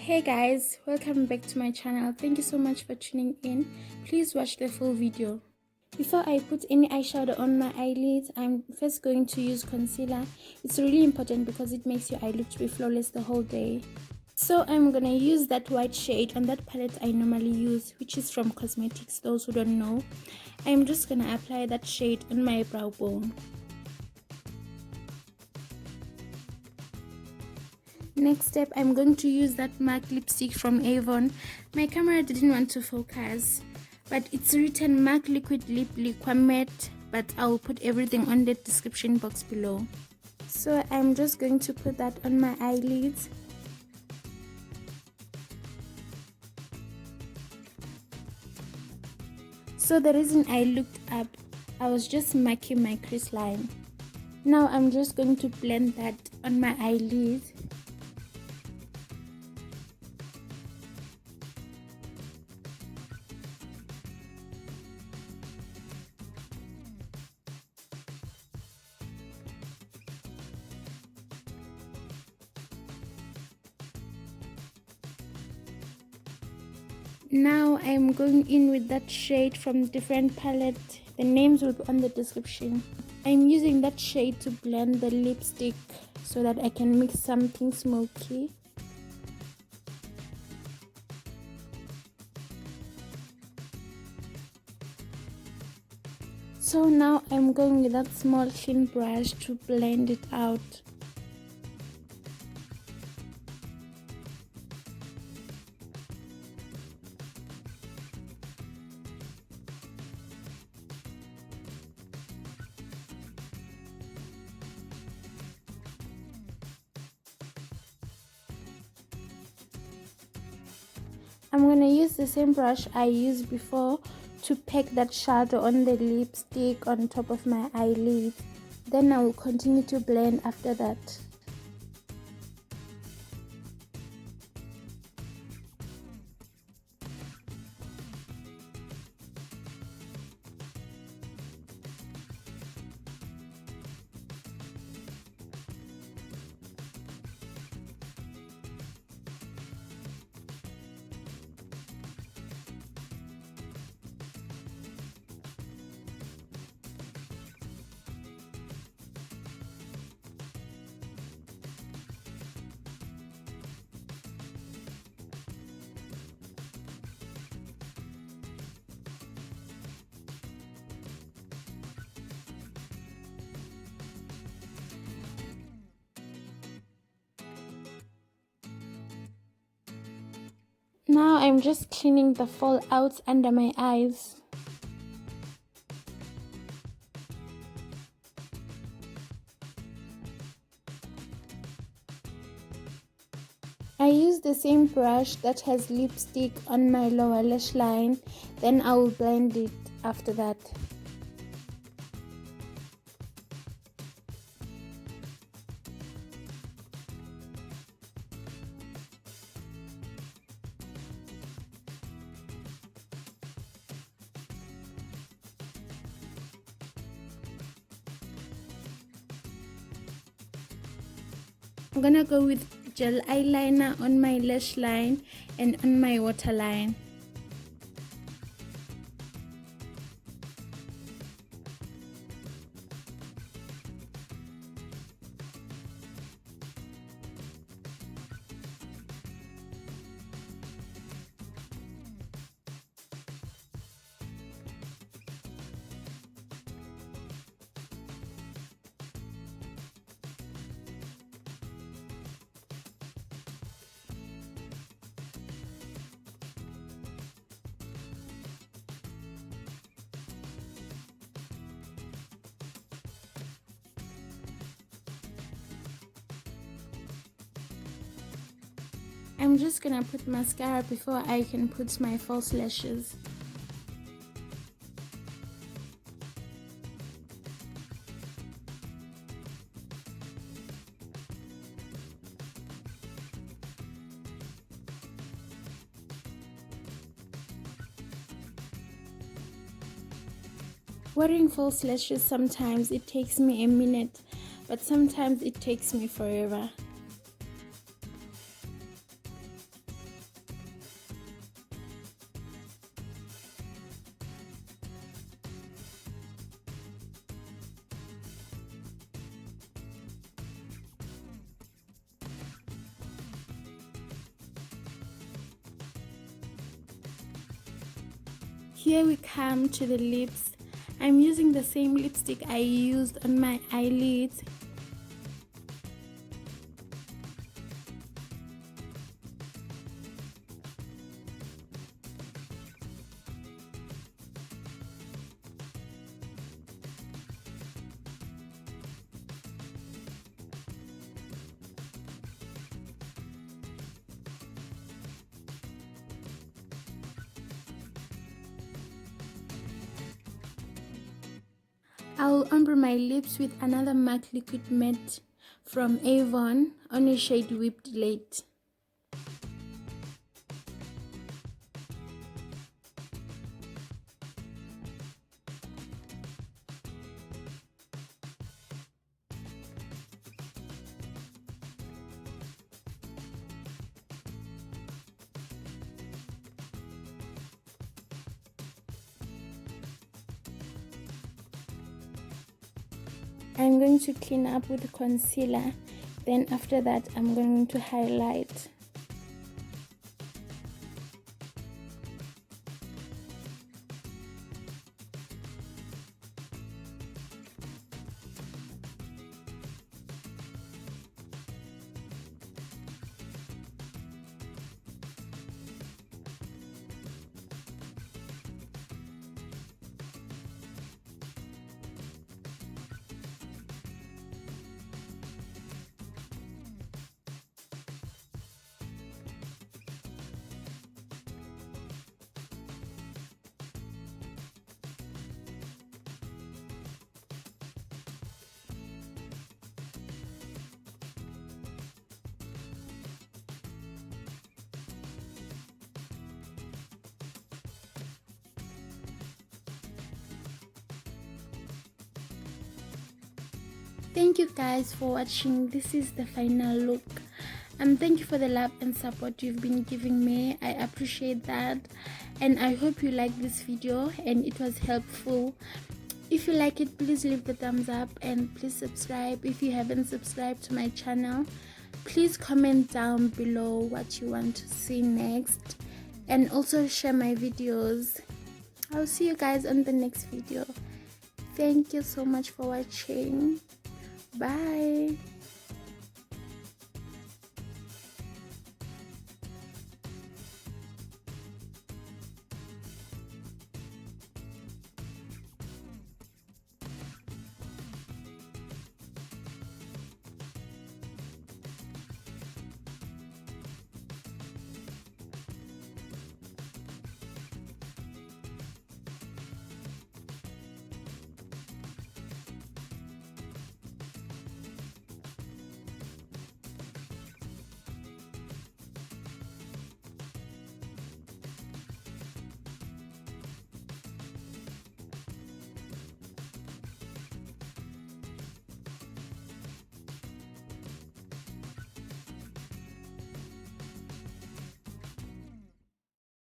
Hey guys, welcome back to my channel. Thank you so much for tuning in. Please watch the full video. Before I put any eyeshadow on my eyelids, I'm first going to use concealer. It's really important because it makes your eye look to be flawless the whole day. So I'm gonna use that white shade on that palette I normally use, which is from Cosmetics, those who don't know. I'm just gonna apply that shade on my brow bone. Next step, I'm going to use that MAC lipstick from Avon. My camera didn't want to focus, but it's written MAC Liquid Lip Lacquer Matte, but I'll put everything on the description box below. So I'm just going to put that on my eyelids. So the reason I looked up, I was just marking my crease line. Now I'm just going to blend that on my eyelids. Now I'm going in with that shade from different palette. The names will be on the description. I'm using that shade to blend the lipstick so that I can mix something smoky. So now I'm going with that small thin brush to blend it out. I'm going to use the same brush I used before to pack that shadow on the lipstick on top of my eyelid. Then I will continue to blend after that. Now I'm just cleaning the fallouts under my eyes. I use the same brush that has lipstick on my lower lash line, then I will blend it after that. I'm gonna go with gel eyeliner on my lash line and on my waterline. I'm just gonna put mascara before I can put my false lashes. Wearing false lashes, sometimes it takes me a minute, but sometimes it takes me forever. here we come to the lips. I'm using the same lipstick I used on my eyelids. I'll ombre my lips with another matte liquid matte from Avon on a shade Whipped Late. I'm going to clean up with concealer, then after that I'm going to highlight. Thank you guys for watching. This is the final look. Thank you for the love and support you've been giving me. I appreciate that, and I hope you liked this video and it was helpful. If you like it, please leave the thumbs up and please subscribe if you haven't subscribed to my channel. Please comment down below what you want to see next, and also share my videos. I'll see you guys on the next video. Thank you so much for watching. Bye.